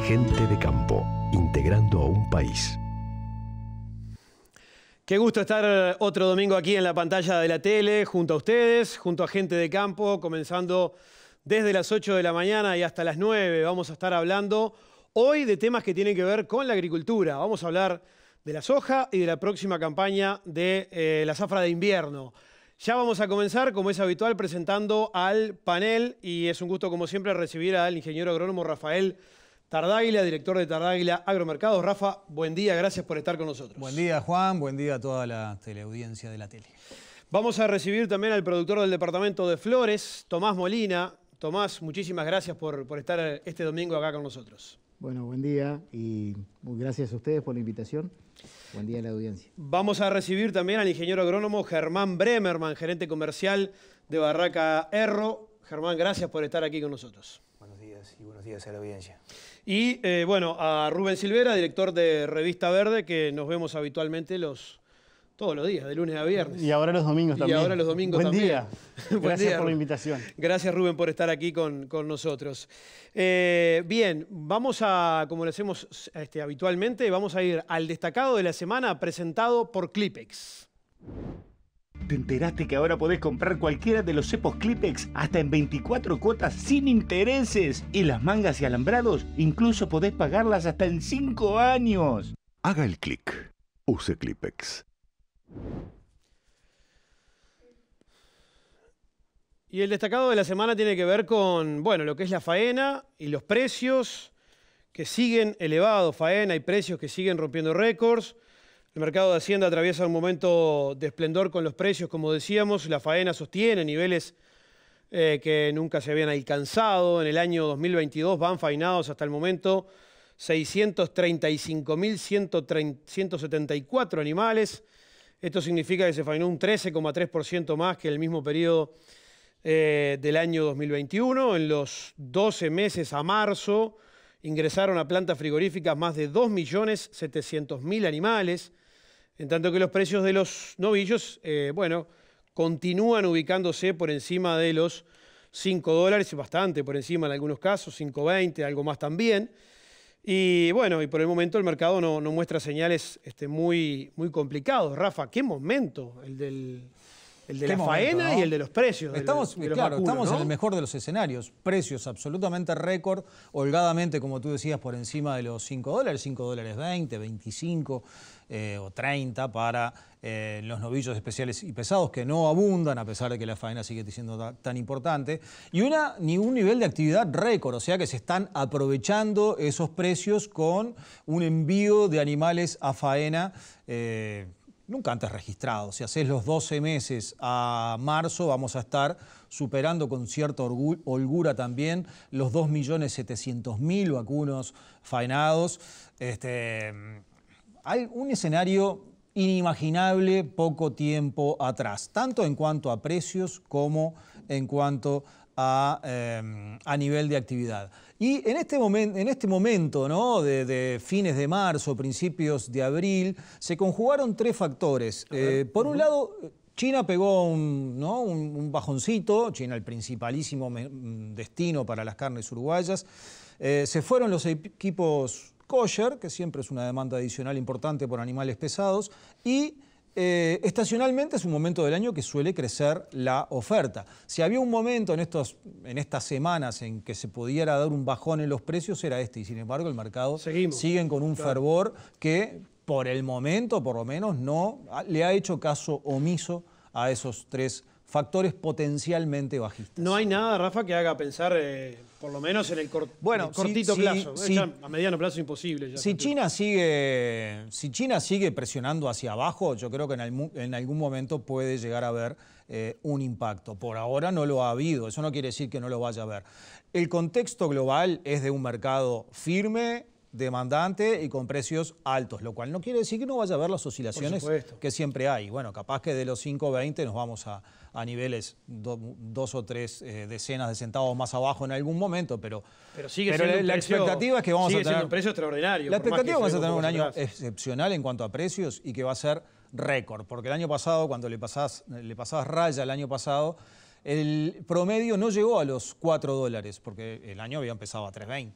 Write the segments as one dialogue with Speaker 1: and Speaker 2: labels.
Speaker 1: Gente de campo, integrando a un país.
Speaker 2: Qué gusto estar otro domingo aquí en la pantalla de la tele, junto a ustedes, junto a Gente de campo, comenzando desde las 8 de la mañana y hasta las 9. Vamos a estar hablando hoy de temas que tienen que ver con la agricultura. Vamos a hablar de la soja y de la próxima campaña de la zafra de invierno. Ya vamos a comenzar, como es habitual, presentando al panel, y es un gusto, como siempre, recibir al ingeniero agrónomo Rafael Tardáguila, director de Tardáguila Agromercados. Rafa, buen día, gracias por estar con nosotros.
Speaker 3: Buen día, Juan, buen día a toda la teleaudiencia de la tele.
Speaker 2: Vamos a recibir también al productor del departamento de Flores, Tomás Molina. Tomás, muchísimas gracias por estar este domingo acá con nosotros.
Speaker 4: Bueno, buen día y muy gracias a ustedes por la invitación. Buen día a la audiencia.
Speaker 2: Vamos a recibir también al ingeniero agrónomo Germán Bremerman, gerente comercial de Barraca Erro. Germán, gracias por estar aquí con nosotros.
Speaker 5: Buenos días y buenos días a la audiencia.
Speaker 2: Y bueno, a Rubén Silvera, director de Revista Verde, que nos vemos habitualmente todos los días, de lunes a viernes.
Speaker 6: Y ahora los domingos también.
Speaker 2: Y ahora los domingos
Speaker 6: Buen
Speaker 2: también.
Speaker 6: Día. Gracias por la invitación.
Speaker 2: Gracias, Rubén, por estar aquí con nosotros. Bien, vamos a, como lo hacemos habitualmente, vamos a ir al destacado de la semana presentado por Clipex.
Speaker 7: ¿Te enteraste que ahora podés comprar cualquiera de los cepos Clipex hasta en 24 cuotas sin intereses? Y las mangas y alambrados incluso podés pagarlas hasta en 5 años.
Speaker 1: Haga el clic. Use Clipex.
Speaker 2: Y el destacado de la semana tiene que ver con, bueno, lo que es la faena y los precios que siguen elevados. Faena y precios que siguen rompiendo récords. El mercado de Hacienda atraviesa un momento de esplendor con los precios, como decíamos. La faena sostiene niveles que nunca se habían alcanzado. En el año 2022 van faenados hasta el momento 635.174 animales. Esto significa que se faenó un 13,3% más que el mismo periodo del año 2021. En los 12 meses a marzo ingresaron a plantas frigoríficas más de 2.700.000 animales, en tanto que los precios de los novillos, bueno, continúan ubicándose por encima de los $5, bastante por encima en algunos casos, 5.20, algo más también. Y bueno, y por el momento el mercado no muestra señales muy complicados. Rafa, ¿qué momento el de la faena, ¿no? Y el de los precios.
Speaker 3: Estamos
Speaker 2: de los
Speaker 3: claro,
Speaker 2: vacunos,
Speaker 3: estamos
Speaker 2: ¿no?
Speaker 3: en el mejor de los escenarios. Precios absolutamente récord, holgadamente, como tú decías, por encima de los $5, $5.20, 25 o 30 para los novillos especiales y pesados, que no abundan, a pesar de que la faena sigue siendo tan importante. Y un nivel de actividad récord, o sea que se están aprovechando esos precios con un envío de animales a faena nunca antes registrado. Si haces los 12 meses a marzo, vamos a estar superando con cierta holgura también los 2.700.000 vacunos faenados. Hay un escenario inimaginable poco tiempo atrás, tanto en cuanto a precios como en cuanto a nivel de actividad. Y en este momento, ¿no? de fines de marzo, principios de abril, se conjugaron tres factores. Por un lado, China pegó un bajoncito. China, el principalísimo destino para las carnes uruguayas. Se fueron los equipos kosher, que siempre es una demanda adicional importante por animales pesados, y estacionalmente es un momento del año que suele crecer la oferta. Si había un momento en estas semanas en que se pudiera dar un bajón en los precios, era este, y sin embargo el mercado siguen con un fervor que por el momento, por lo menos, no le ha hecho caso omiso a esos tres factores potencialmente bajistas.
Speaker 2: No hay nada, Rafa, que haga pensar, por lo menos en el cortito plazo. A mediano plazo imposible. Ya
Speaker 3: si China sigue presionando hacia abajo, yo creo que en algún momento puede llegar a haber un impacto. Por ahora no lo ha habido, eso no quiere decir que no lo vaya a haber. El contexto global es de un mercado firme, demandante y con precios altos, lo cual no quiere decir que no vaya a haber las oscilaciones que siempre hay. Bueno, capaz que de los 5.20 nos vamos a niveles dos o tres decenas de centavos más abajo en algún momento, pero la expectativa es que vamos a tener
Speaker 2: un precio extraordinario.
Speaker 3: La expectativa es que vamos a tener un año excepcional en cuanto a precios y que va a ser récord, porque el año pasado, cuando le pasabas raya el año pasado, el promedio no llegó a los $4, porque el año había empezado a 3.20.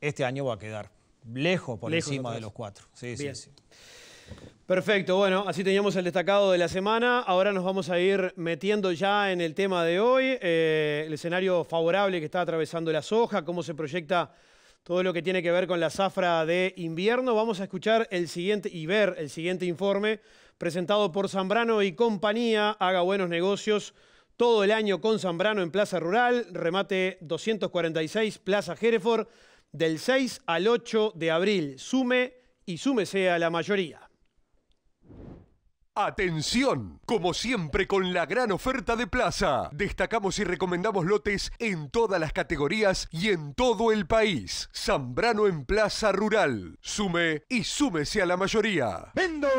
Speaker 3: este año va a quedar lejos por encima
Speaker 2: atrás
Speaker 3: de los 4. Sí,
Speaker 2: Bien.
Speaker 3: sí, sí.
Speaker 2: Perfecto, bueno, así teníamos el destacado de la semana. Ahora nos vamos a ir metiendo ya en el tema de hoy, el escenario favorable que está atravesando la soja, cómo se proyecta todo lo que tiene que ver con la zafra de invierno. Vamos a escuchar el siguiente y ver el siguiente informe presentado por Zambrano y compañía. Haga buenos negocios todo el año con Zambrano en Plaza Rural, remate 246 Plaza Hereford, del 6 al 8 de abril. Sume y súmese a la mayoría.
Speaker 8: ¡Atención! Como siempre con la gran oferta de Plaza, destacamos y recomendamos lotes en todas las categorías y en todo el país. Zambrano en Plaza Rural. Sume y súmese a la mayoría.
Speaker 6: ¡Vendo!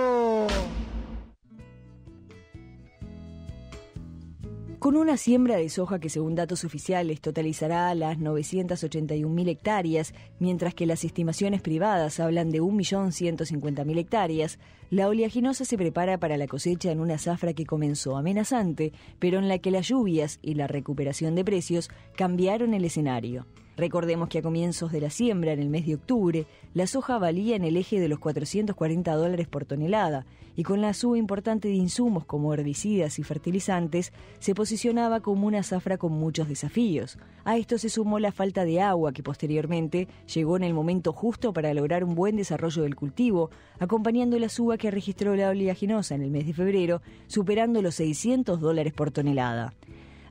Speaker 9: Con una siembra de soja que según datos oficiales totalizará las 981.000 hectáreas, mientras que las estimaciones privadas hablan de 1.150.000 hectáreas, la oleaginosa se prepara para la cosecha en una zafra que comenzó amenazante, pero en la que las lluvias y la recuperación de precios cambiaron el escenario. Recordemos que a comienzos de la siembra, en el mes de octubre, la soja valía en el eje de los $440 por tonelada y con la suba importante de insumos como herbicidas y fertilizantes, se posicionaba como una zafra con muchos desafíos. A esto se sumó la falta de agua que posteriormente llegó en el momento justo para lograr un buen desarrollo del cultivo, acompañando la suba que registró la oleaginosa en el mes de febrero, superando los $600 por tonelada.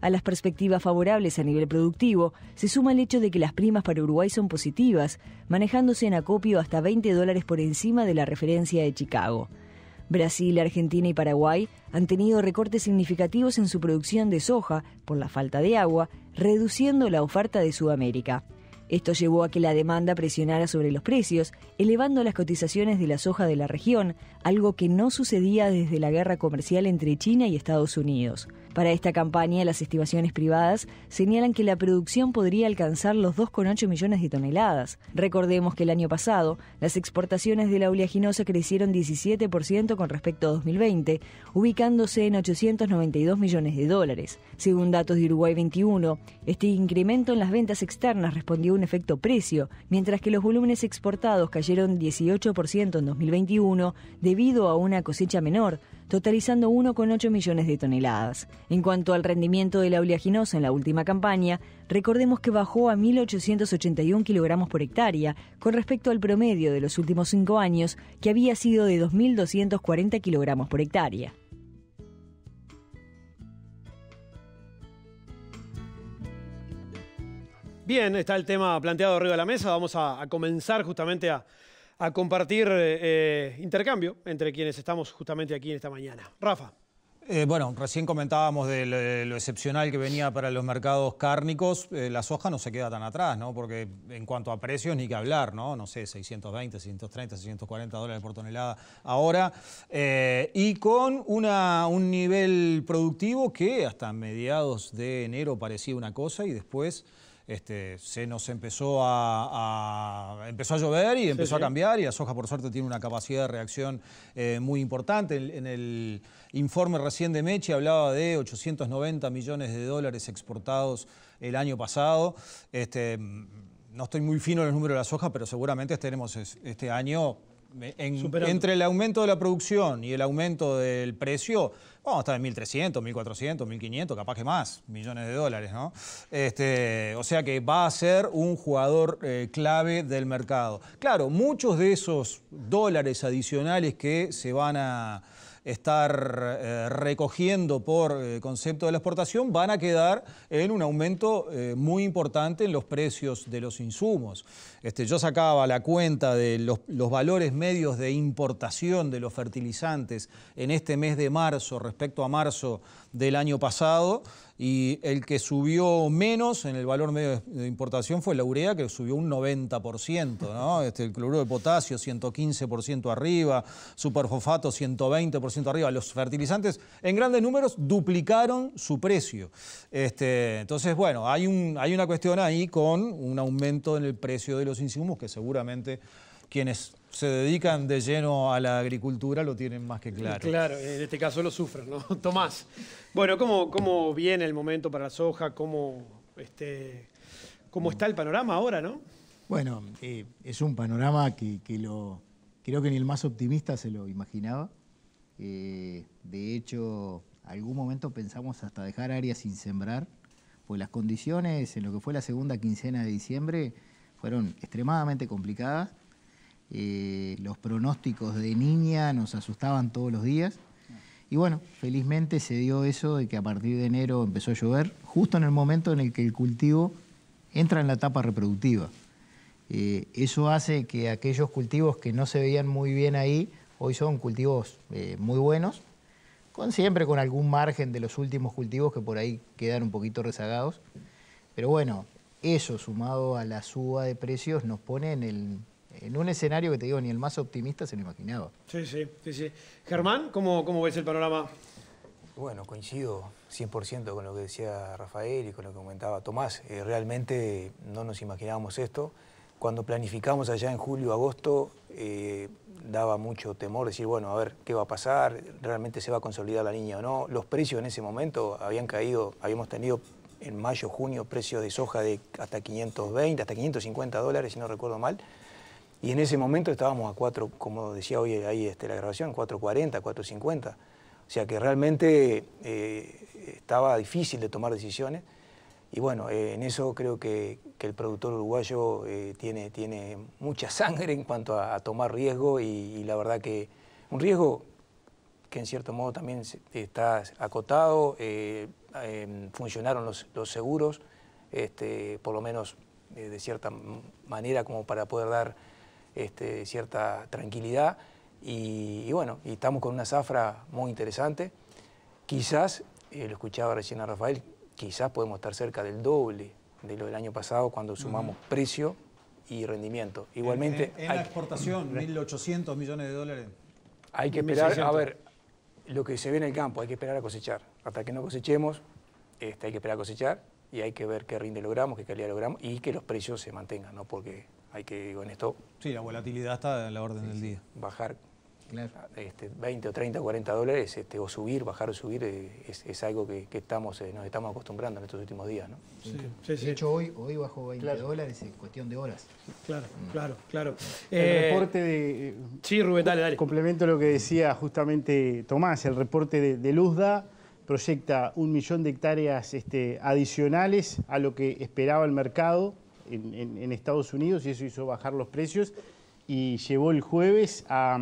Speaker 9: A las perspectivas favorables a nivel productivo, se suma el hecho de que las primas para Uruguay son positivas, manejándose en acopio hasta $20 por encima de la referencia de Chicago. Brasil, Argentina y Paraguay han tenido recortes significativos en su producción de soja por la falta de agua, reduciendo la oferta de Sudamérica. Esto llevó a que la demanda presionara sobre los precios, elevando las cotizaciones de la soja de la región, algo que no sucedía desde la guerra comercial entre China y Estados Unidos. Para esta campaña, las estimaciones privadas señalan que la producción podría alcanzar los 2,8 millones de toneladas. Recordemos que el año pasado, las exportaciones de la oleaginosa crecieron 17% con respecto a 2020, ubicándose en $892 millones. Según datos de Uruguay 21, este incremento en las ventas externas respondió a un efecto precio, mientras que los volúmenes exportados cayeron 18% en 2021 debido a una cosecha menor, totalizando 1,8 millones de toneladas. En cuanto al rendimiento de la oleaginosa en la última campaña, recordemos que bajó a 1.881 kilogramos por hectárea con respecto al promedio de los últimos 5 años, que había sido de 2.240 kilogramos por hectárea.
Speaker 2: Bien, está el tema planteado arriba de la mesa. Vamos a comenzar justamente a compartir intercambio entre quienes estamos justamente aquí en esta mañana. Rafa.
Speaker 3: Bueno, recién comentábamos de lo excepcional que venía para los mercados cárnicos. La soja no se queda tan atrás, ¿no? Porque en cuanto a precios ni que hablar, ¿no? No sé, 620, 630, 640 dólares por tonelada ahora. Y con un nivel productivo que hasta mediados de enero parecía una cosa y después se nos empezó a llover y empezó a cambiar, y la soja por suerte tiene una capacidad de reacción muy importante. En el informe recién de Mechi hablaba de 890 millones de dólares exportados el año pasado. No estoy muy fino en los números de la soja, pero seguramente estaremos este año entre el aumento de la producción y el aumento del precio. Vamos a estar en 1.300, 1.400, 1.500, capaz que más millones de dólares, ¿no? O sea que va a ser un jugador clave del mercado. Claro, muchos de esos dólares adicionales que se van a estar recogiendo por concepto de la exportación van a quedar en un aumento muy importante en los precios de los insumos. Yo sacaba la cuenta de los valores medios de importación de los fertilizantes en este mes de marzo respecto a marzo del año pasado, y el que subió menos en el valor medio de importación fue la urea, que subió un 90%, ¿no? El cloruro de potasio 115% arriba, superfosfato 120% arriba. Los fertilizantes en grandes números duplicaron su precio. Entonces, bueno, hay una cuestión ahí con un aumento en el precio de los insumos que seguramente quienes se dedican de lleno a la agricultura lo tienen más que claro.
Speaker 2: Claro, en este caso lo sufren, ¿no? Tomás, bueno, ¿cómo viene el momento para la soja? ¿Cómo está el panorama ahora, no?
Speaker 4: Bueno, es un panorama que creo que ni el más optimista se lo imaginaba. De hecho, algún momento pensamos hasta dejar áreas sin sembrar, pues las condiciones en lo que fue la segunda quincena de diciembre fueron extremadamente complicadas. Los pronósticos de niña nos asustaban todos los días. Y bueno, felizmente se dio eso de que a partir de enero empezó a llover, justo en el momento en el que el cultivo entra en la etapa reproductiva. Eso hace que aquellos cultivos que no se veían muy bien ahí, hoy son cultivos muy buenos, siempre con algún margen de los últimos cultivos que por ahí quedan un poquito rezagados. Pero bueno, eso sumado a la suba de precios nos pone en un escenario que te digo, ni el más optimista se lo imaginaba.
Speaker 2: Sí. Germán, ¿cómo ves el panorama?
Speaker 5: Bueno, coincido 100% con lo que decía Rafael y con lo que comentaba Tomás. Realmente no nos imaginábamos esto. Cuando planificamos allá en julio, agosto, daba mucho temor decir, bueno, a ver qué va a pasar, realmente se va a consolidar la línea o no. Los precios en ese momento habían caído, habíamos tenido en mayo, junio precios de soja de hasta 520, hasta 550 dólares, si no recuerdo mal. Y en ese momento estábamos a 4, como decía hoy ahí la grabación, 4.40, 4.50. O sea que realmente estaba difícil de tomar decisiones. Y bueno, en eso creo que el productor uruguayo tiene mucha sangre en cuanto a tomar riesgo y la verdad que un riesgo que en cierto modo también está acotado, funcionaron los seguros, por lo menos de cierta manera como para poder dar cierta tranquilidad y bueno, y estamos con una zafra muy interesante. Quizás, lo escuchaba recién a Rafael, quizás podemos estar cerca del doble de lo del año pasado cuando sumamos precio y rendimiento. Igualmente,
Speaker 3: en la exportación, 1.800 millones de dólares.
Speaker 5: Hay que esperar, a ver, lo que se ve en el campo, hay que esperar a cosechar. Hasta que no cosechemos, hay que esperar a cosechar y hay que ver qué rinde logramos, qué calidad logramos y que los precios se mantengan, ¿no? Porque hay que, con esto...
Speaker 3: Sí, la volatilidad está a la orden del día.
Speaker 5: Bajar 20 o 30 o 40 dólares, o subir, bajar o subir, es algo que nos estamos acostumbrando en estos últimos días, ¿no?
Speaker 4: De hecho, hoy bajó 20 dólares en cuestión de horas.
Speaker 2: Claro.
Speaker 6: El reporte de...
Speaker 2: Sí, Rubén, dale.
Speaker 6: Complemento lo que decía justamente Tomás, el reporte de Luzda proyecta 1 millón de hectáreas adicionales a lo que esperaba el mercado en Estados Unidos y eso hizo bajar los precios. Y llevó el jueves a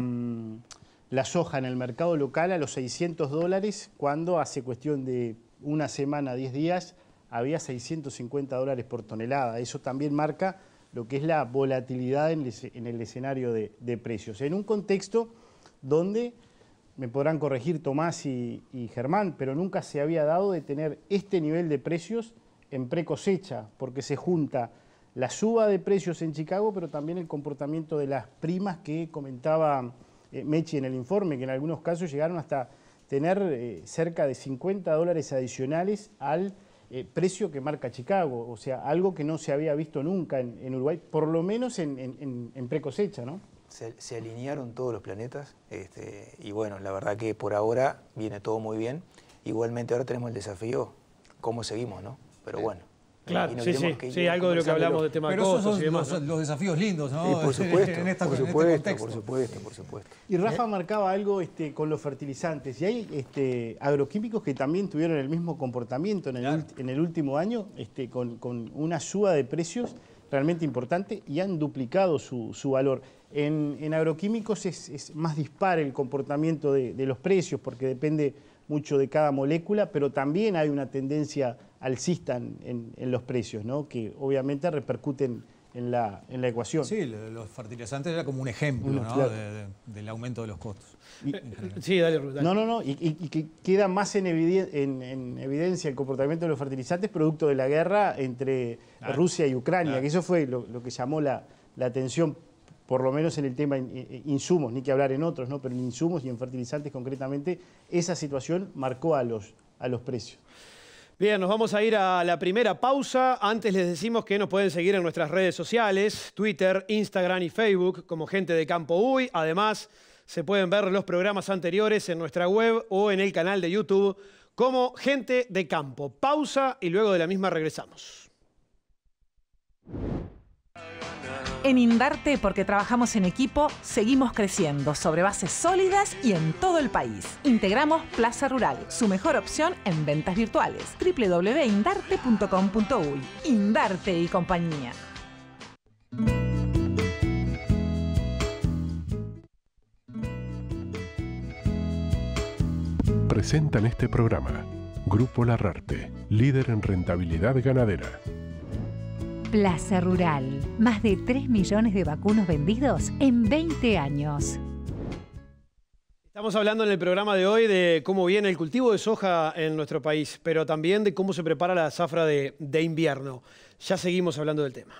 Speaker 6: la soja en el mercado local a los 600 dólares, cuando hace cuestión de una semana, 10 días, había 650 dólares por tonelada. Eso también marca lo que es la volatilidad en el escenario de precios. En un contexto donde, me podrán corregir Tomás y Germán, pero nunca se había dado de tener este nivel de precios en precosecha, porque se junta la suba de precios en Chicago, pero también el comportamiento de las primas que comentaba Mechi en el informe, que en algunos casos llegaron hasta tener cerca de 50 dólares adicionales al precio que marca Chicago, o sea, algo que no se había visto nunca en Uruguay, por lo menos en precosecha, ¿no?
Speaker 5: Se alinearon todos los planetas y bueno, la verdad que por ahora viene todo muy bien. Igualmente ahora tenemos el desafío, cómo seguimos, ¿no? Pero bueno.
Speaker 2: Claro, sí, algo de lo que hablamos de tema de costos y demás.
Speaker 3: Los desafíos lindos, ¿no?
Speaker 5: Por supuesto,
Speaker 3: en este
Speaker 5: por supuesto.
Speaker 6: Y Rafa marcaba algo con los fertilizantes, y hay agroquímicos que también tuvieron el mismo comportamiento en el último año, con una suba de precios realmente importante y han duplicado su valor. En agroquímicos es más dispar el comportamiento de los precios porque depende mucho de cada molécula, pero también hay una tendencia alcista en los precios, ¿no? Que obviamente repercuten en la ecuación.
Speaker 3: Sí, los fertilizantes era como un ejemplo, ¿no?
Speaker 6: Claro.
Speaker 3: del aumento de los costos.
Speaker 2: Sí, dale, Rubén.
Speaker 6: No, y que queda más en evidencia el comportamiento de los fertilizantes producto de la guerra entre Rusia y Ucrania, que eso fue lo que llamó la atención, por lo menos en el tema insumos, ni que hablar en otros, ¿no? Pero en insumos y en fertilizantes concretamente, esa situación marcó a los precios.
Speaker 2: Bien, nos vamos a ir a la primera pausa. Antes les decimos que nos pueden seguir en nuestras redes sociales, Twitter, Instagram y Facebook, como Gente de Campo Uy. Además, se pueden ver los programas anteriores en nuestra web o en el canal de YouTube como Gente de Campo. Pausa y luego de la misma regresamos.
Speaker 10: En Indarte, porque trabajamos en equipo, seguimos creciendo sobre bases sólidas y en todo el país. Integramos Plaza Rural, su mejor opción en ventas virtuales. www.indarte.com.uy. Indarte y compañía.
Speaker 8: Presentan este programa Grupo Larrarte, líder en rentabilidad ganadera.
Speaker 11: Plaza Rural, más de 3 millones de vacunos vendidos en 20 años.
Speaker 2: Estamos hablando en el programa de hoy de cómo viene el cultivo de soja en nuestro país, pero también de cómo se prepara la zafra de invierno. Ya seguimos hablando del tema.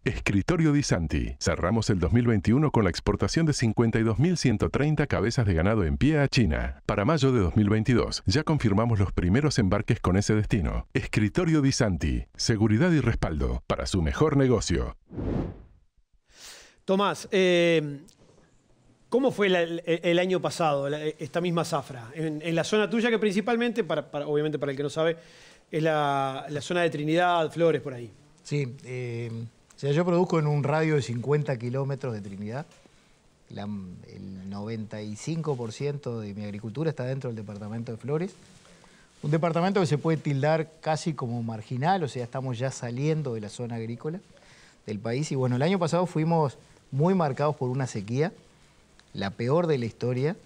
Speaker 8: Escritorio Di Santi. Cerramos el 2021 con la exportación de 52.130 cabezas de ganado en pie a China. Para mayo de 2022 ya confirmamos los primeros embarques con ese destino. Escritorio Di Santi. Seguridad y respaldo para su mejor negocio.
Speaker 2: Tomás, ¿cómo fue el año pasado, esta misma zafra? En la zona tuya, que principalmente, obviamente para el que no sabe, es la zona de Trinidad, Flores, por ahí.
Speaker 4: Sí, o sea, yo produzco en un radio de 50 kilómetros de Trinidad. El 95% de mi agricultura está dentro del departamento de Flores. Un departamento que se puede tildar casi como marginal, o sea, estamos ya saliendo de la zona agrícola del país. Y bueno, el año pasado fuimos muy marcados por una sequía, la peor de la historia.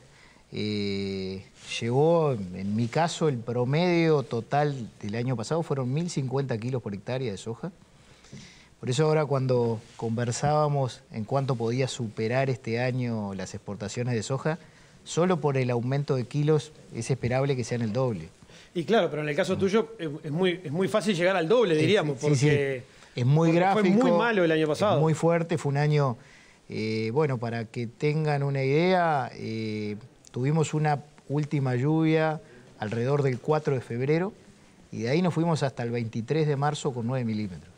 Speaker 4: Llegó, en mi caso, el promedio total del año pasado fueron 1.050 kilos por hectárea de soja. Por eso ahora cuando conversábamos en cuánto podía superar este año las exportaciones de soja, solo por el aumento de kilos es esperable que sean el doble.
Speaker 2: Y claro, pero en el caso tuyo es muy fácil llegar al doble, diríamos, porque,
Speaker 4: sí. Es muy gráfico.
Speaker 2: Fue muy malo el año pasado.
Speaker 4: Muy fuerte, fue un año, bueno, para que tengan una idea, tuvimos una última lluvia alrededor del 4 de febrero y de ahí nos fuimos hasta el 23 de marzo con 9 milímetros.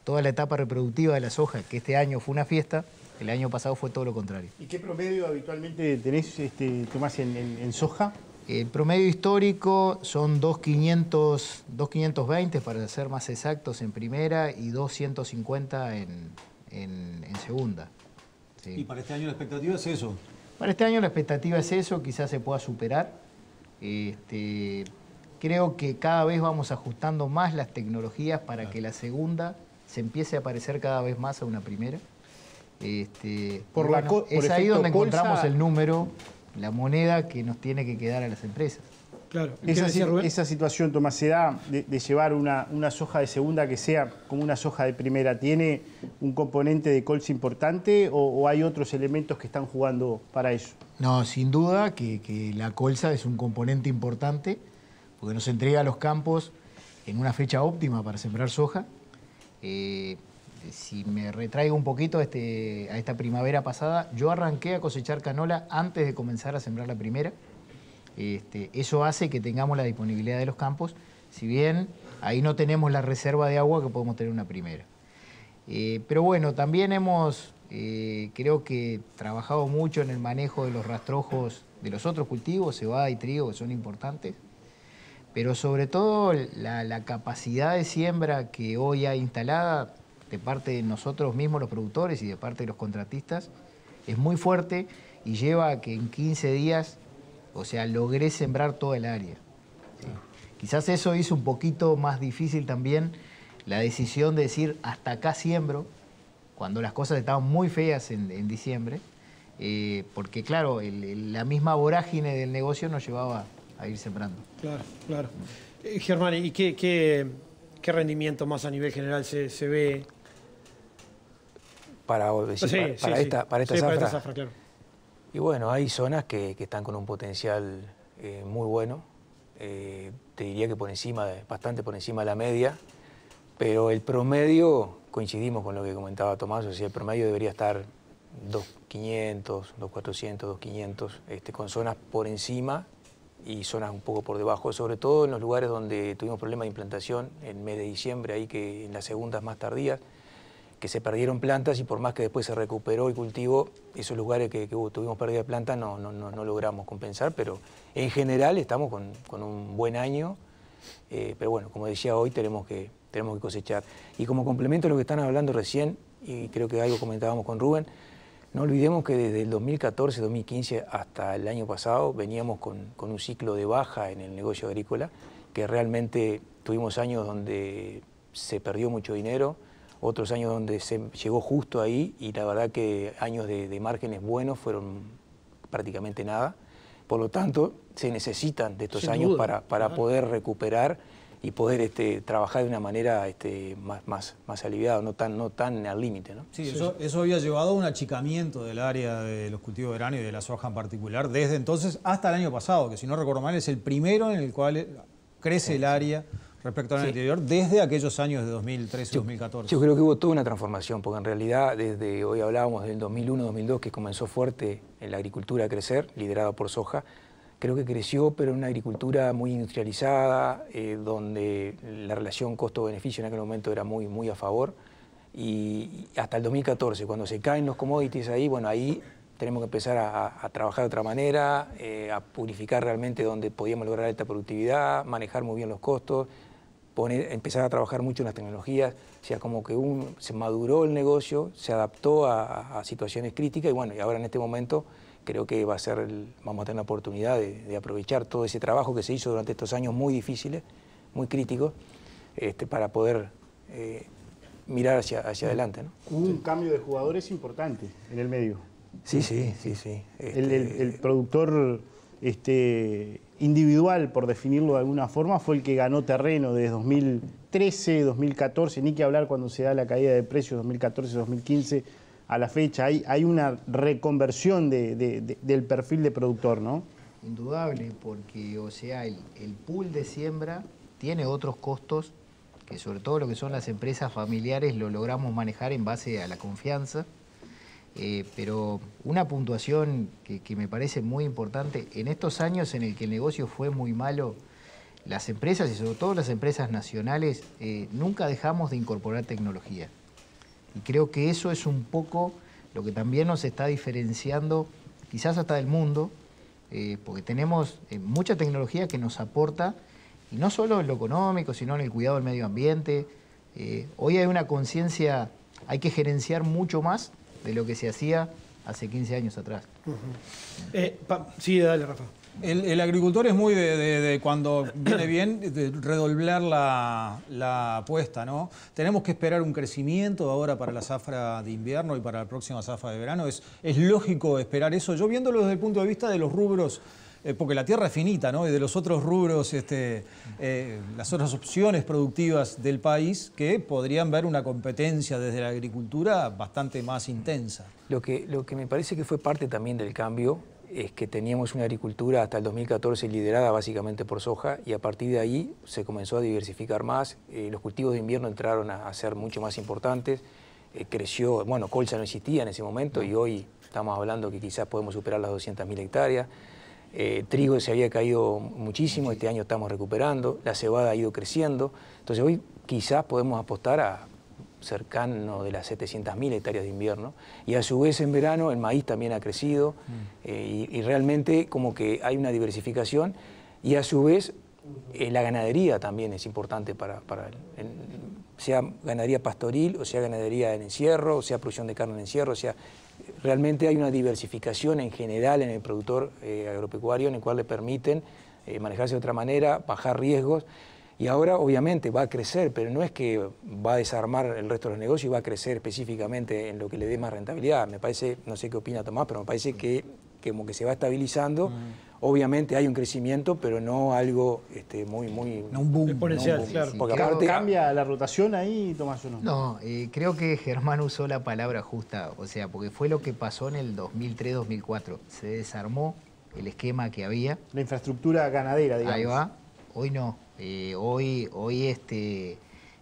Speaker 4: Toda la etapa reproductiva de la soja, que este año fue una fiesta, el año pasado fue todo lo contrario.
Speaker 6: ¿Y qué promedio habitualmente tenés, Tomás, en soja?
Speaker 4: El promedio histórico son 2.520 para ser más exactos en primera y 2.150 en segunda.
Speaker 3: Sí. ¿Y para este año la expectativa es eso?
Speaker 4: Para este año la expectativa es eso, quizás se pueda superar. Creo que cada vez vamos ajustando más las tecnologías para que la segunda se empiece a parecer cada vez más a una primera. Es ahí donde encontramos el número, la moneda que nos tiene que quedar a las empresas.
Speaker 2: Claro.
Speaker 6: Esa situación, Tomás, se da de llevar una soja de segunda que sea como una soja de primera. ¿Tiene un componente de colza importante o hay otros elementos que están jugando para eso?
Speaker 4: No, sin duda que la colza es un componente importante porque nos entrega a los campos en una fecha óptima para sembrar soja. Si me retraigo un poquito a esta primavera pasada, yo arranqué a cosechar canola antes de comenzar a sembrar la primera. Eso hace que tengamos la disponibilidad de los campos, si bien ahí no tenemos la reserva de agua que podemos tener en una primera. Pero bueno, también hemos, creo que, trabajado mucho en el manejo de los rastrojos de los otros cultivos, cebada y trigo, que son importantes. Pero sobre todo la capacidad de siembra que hoy hay instalada de parte de nosotros mismos los productores y de parte de los contratistas es muy fuerte y lleva a que en 15 días, o sea, logré sembrar toda el área. ¿Sí? Quizás eso hizo un poquito más difícil también la decisión de decir hasta acá siembro, cuando las cosas estaban muy feas en diciembre, porque claro, la misma vorágine del negocio nos llevaba a ir sembrando.
Speaker 2: Claro, claro. Germán, ¿y qué rendimiento más a nivel general se ve?
Speaker 5: Para esta
Speaker 2: zafra, claro.
Speaker 5: Y bueno, hay zonas que están con un potencial muy bueno. Te diría que bastante por encima de la media, pero el promedio, coincidimos con lo que comentaba Tomás, o sea, el promedio debería estar 2.500, 2.400, 2.500, con zonas por encima y zonas un poco por debajo, sobre todo en los lugares donde tuvimos problemas de implantación en mes de diciembre, ahí que en las segundas más tardías, que se perdieron plantas y por más que después se recuperó el cultivo, esos lugares que tuvimos pérdida de plantas no logramos compensar, pero en general estamos con un buen año, pero bueno, como decía hoy, tenemos que tenemos que cosechar. Y como complemento a lo que están hablando recién, y creo que algo comentábamos con Rubén, no olvidemos que desde el 2014, 2015 hasta el año pasado veníamos con un ciclo de baja en el negocio agrícola, que realmente tuvimos años donde se perdió mucho dinero, otros años donde se llegó justo ahí, y la verdad que años de márgenes buenos fueron prácticamente nada. Por lo tanto, se necesitan de estos
Speaker 2: Sin
Speaker 5: años
Speaker 2: duda,
Speaker 5: para poder recuperar y poder trabajar de una manera más aliviada, no tan al límite, ¿no?
Speaker 3: Sí, eso había llevado a un achicamiento del área de los cultivos de verano y de la soja en particular desde entonces hasta el año pasado, que si no recuerdo mal es el primero en el cual crece el área respecto al año anterior desde aquellos años de 2013-2014.
Speaker 5: Yo creo que hubo toda una transformación, porque en realidad desde hoy hablábamos del 2001-2002 que comenzó fuerte en la agricultura a crecer, liderada por soja. Creo que creció, pero en una agricultura muy industrializada, donde la relación costo-beneficio en aquel momento era muy a favor. Y hasta el 2014, cuando se caen los commodities ahí, bueno, ahí tenemos que empezar a trabajar de otra manera, a purificar realmente donde podíamos lograr alta productividad, manejar muy bien los costos, empezar a trabajar mucho en las tecnologías. O sea, como que se maduró el negocio, se adaptó a situaciones críticas y bueno, y ahora en este momento creo que vamos a tener la oportunidad de aprovechar todo ese trabajo que se hizo durante estos años muy difíciles, muy críticos, para poder mirar hacia adelante, ¿no?
Speaker 6: Hubo un cambio de jugadores importante en el medio.
Speaker 5: Sí.
Speaker 6: El productor individual, por definirlo de alguna forma, fue el que ganó terreno desde 2013, 2014, ni que hablar cuando se da la caída de precios 2014, 2015, a la fecha. Hay una reconversión del perfil de productor, ¿no?
Speaker 4: Indudable, porque o sea, el pool de siembra tiene otros costos que sobre todo lo que son las empresas familiares lo logramos manejar en base a la confianza. Pero una puntuación que me parece muy importante, en estos años en el que el negocio fue muy malo, las empresas y sobre todo las empresas nacionales nunca dejamos de incorporar tecnología. Y creo que eso es un poco lo que también nos está diferenciando quizás hasta del mundo, porque tenemos mucha tecnología que nos aporta, y no solo en lo económico, sino en el cuidado del medio ambiente. Hoy hay una conciencia, hay que gerenciar mucho más de lo que se hacía hace 15 años atrás.
Speaker 2: Sí, dale, Rafa.
Speaker 3: El agricultor es muy de cuando viene bien, de redoblar la apuesta, ¿no? Tenemos que esperar un crecimiento ahora para la zafra de invierno y para la próxima zafra de verano. Es lógico esperar eso. Yo viéndolo desde el punto de vista de los rubros, porque la tierra es finita, ¿no? Y de los otros rubros, las otras opciones productivas del país que podrían ver una competencia desde la agricultura bastante más intensa.
Speaker 5: Lo que me parece que fue parte también del cambio es que teníamos una agricultura hasta el 2014 liderada básicamente por soja y a partir de ahí se comenzó a diversificar más, los cultivos de invierno entraron a ser mucho más importantes, creció, bueno, colza no existía en ese momento y hoy estamos hablando que quizás podemos superar las 200.000 hectáreas, trigo se había caído muchísimo, este año estamos recuperando, la cebada ha ido creciendo, entonces hoy quizás podemos apostar a cercano de las 700.000 hectáreas de invierno y a su vez en verano el maíz también ha crecido y realmente como que hay una diversificación y a su vez la ganadería también es importante sea ganadería pastoril o sea ganadería en encierro o sea producción de carne en encierro, o sea realmente hay una diversificación en general en el productor agropecuario en el cual le permiten manejarse de otra manera, bajar riesgos. Y ahora obviamente va a crecer, pero no es que va a desarmar el resto de los negocios y va a crecer específicamente en lo que le dé más rentabilidad. Me parece, no sé qué opina Tomás, pero me parece que como que se va estabilizando. Obviamente hay un crecimiento, pero no algo muy
Speaker 3: no un boom
Speaker 2: exponencial, claro.
Speaker 6: Porque aparte ¿cambia la rotación ahí, Tomás, o no?
Speaker 4: No, creo que Germán usó la palabra justa, o sea, porque fue lo que pasó en el 2003-2004. Se desarmó el esquema que había.
Speaker 6: La infraestructura ganadera, digamos.
Speaker 4: Ahí va. Hoy no. Hoy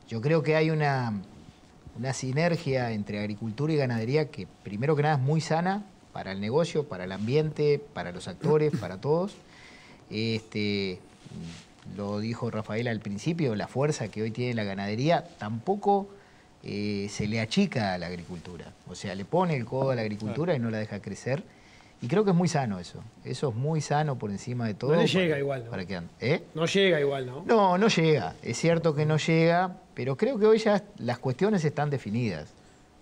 Speaker 4: yo creo que hay una sinergia entre agricultura y ganadería que primero que nada es muy sana para el negocio, para el ambiente, para los actores, para todos. Lo dijo Rafael al principio, la fuerza que hoy tiene la ganadería tampoco se le achica a la agricultura. O sea, le pone el codo a la agricultura y no la deja crecer. Y creo que es muy sano eso. Eso es muy sano por encima de todo.
Speaker 2: No le llega igual, ¿no?
Speaker 4: Para que
Speaker 2: No llega igual, ¿no?
Speaker 4: No, no llega. Es cierto que no llega, pero creo que hoy ya las cuestiones están definidas.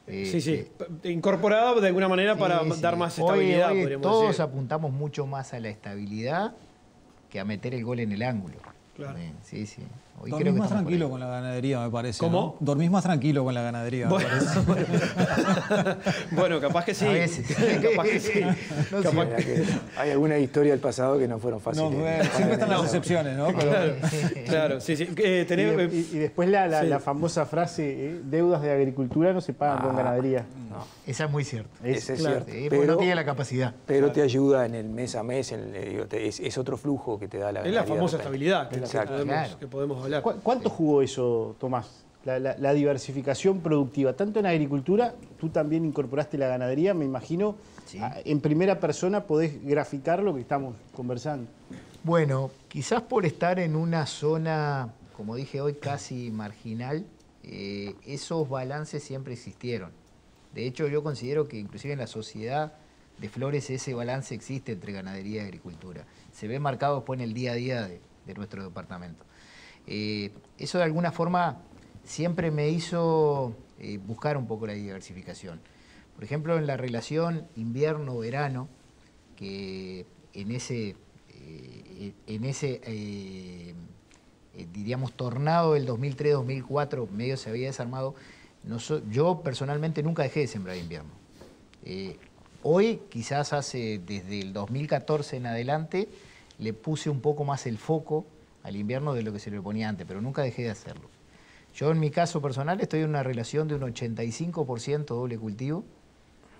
Speaker 2: Sí. Incorporada de alguna manera para dar más estabilidad,
Speaker 4: hoy
Speaker 2: podríamos
Speaker 4: todos
Speaker 2: decir.
Speaker 4: apuntamos mucho más a la estabilidad que a meter el gol en el ángulo.
Speaker 2: Claro.
Speaker 4: Sí. Hoy
Speaker 3: Dormís
Speaker 4: creo que
Speaker 3: más
Speaker 4: estamos
Speaker 3: tranquilo con la ganadería, me parece.
Speaker 2: ¿Cómo?
Speaker 3: ¿No? Dormís más tranquilo con la ganadería,
Speaker 2: Bueno,
Speaker 3: me parece.
Speaker 2: bueno, capaz que sí.
Speaker 4: A veces.
Speaker 2: Capaz que sí.
Speaker 4: No sé.
Speaker 2: Capaz
Speaker 5: Que hay alguna historia del pasado que no fueron fáciles.
Speaker 3: Siempre están las excepciones, ¿no? Pero,
Speaker 2: Claro, sí.
Speaker 6: Y después la famosa frase, deudas de agricultura no se pagan con ganadería.
Speaker 5: No.
Speaker 4: Esa es muy cierta.
Speaker 5: Ese es
Speaker 6: claro.
Speaker 5: cierto.
Speaker 4: Porque no tiene la capacidad.
Speaker 5: Pero te ayuda en el mes a mes, es otro flujo que te da la
Speaker 2: Es la
Speaker 5: ganadería
Speaker 2: famosa
Speaker 5: de repente.
Speaker 2: estabilidad
Speaker 5: Exacto.
Speaker 2: que podemos hablar.
Speaker 6: ¿Cuánto jugó eso, Tomás? La diversificación productiva, tanto en agricultura, tú también incorporaste la ganadería, me imagino,
Speaker 4: Sí.
Speaker 6: En primera persona podés graficar lo que estamos conversando.
Speaker 4: Bueno, quizás por estar en una zona, como dije hoy, casi marginal, esos balances siempre existieron. De hecho, yo considero que inclusive en la sociedad de Flores ese balance existe entre ganadería y agricultura. Se ve marcado después en el día a día de nuestro departamento. Eso de alguna forma siempre me hizo buscar un poco la diversificación. Por ejemplo, en la relación invierno-verano, que en ese diríamos, tornado del 2003-2004 medio se había desarmado, yo personalmente nunca dejé de sembrar invierno. Hoy, quizás desde el 2014 en adelante, le puse un poco más el foco al invierno de lo que se le ponía antes, pero nunca dejé de hacerlo. Yo en mi caso personal estoy en una relación de un 85% doble cultivo,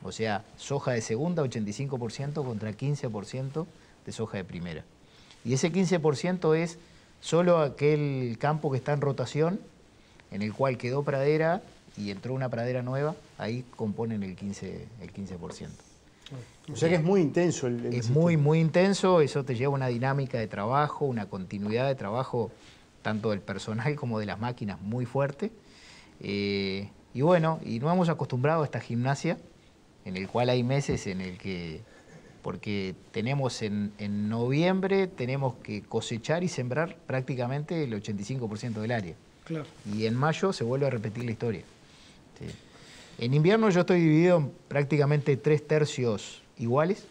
Speaker 4: o sea, soja de segunda 85% contra 15% de soja de primera. Y ese 15% es solo aquel campo que está en rotación, en el cual quedó pradera y entró una pradera nueva, ahí componen el 15%.
Speaker 6: O sea que es muy intenso el
Speaker 4: Es
Speaker 6: sistema.
Speaker 4: muy intenso, eso te lleva una dinámica de trabajo, una continuidad de trabajo, tanto del personal como de las máquinas, muy fuerte. Y bueno, y nos hemos acostumbrado a esta gimnasia, en el cual hay meses en el que, porque tenemos en noviembre, tenemos que cosechar y sembrar prácticamente el 85% del área.
Speaker 2: Claro.
Speaker 4: Y en mayo se vuelve a repetir la historia. Sí. En invierno yo estoy dividido en prácticamente 3/3 iguales,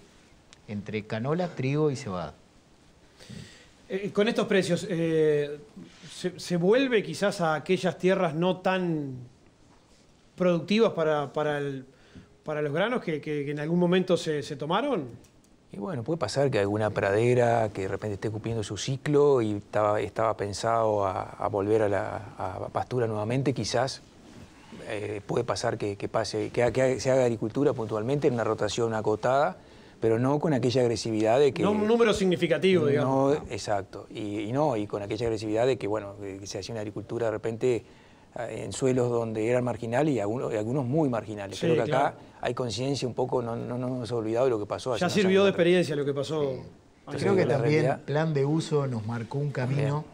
Speaker 4: entre canola, trigo y cebada.
Speaker 2: Con estos precios, ¿se vuelve quizás a aquellas tierras no tan productivas para los granos que en algún momento se tomaron?
Speaker 5: Y bueno, puede pasar que alguna pradera que de repente esté cumpliendo su ciclo y estaba pensado a volver a pastura nuevamente, quizás puede pasar que se haga agricultura puntualmente en una rotación acotada, pero no con aquella agresividad de que...
Speaker 2: No un número significativo, digamos.
Speaker 5: No, exacto. Y con aquella agresividad de que, bueno, que se hacía una agricultura de repente en suelos donde eran marginales y algunos muy marginales.
Speaker 2: Sí,
Speaker 5: creo que acá
Speaker 2: claro.
Speaker 5: hay conciencia un poco, no nos hemos olvidado de lo que pasó.
Speaker 2: Ya sirvió de experiencia lo que pasó.
Speaker 4: Creo que
Speaker 5: la
Speaker 4: también
Speaker 5: realidad...
Speaker 4: plan de uso nos marcó un camino.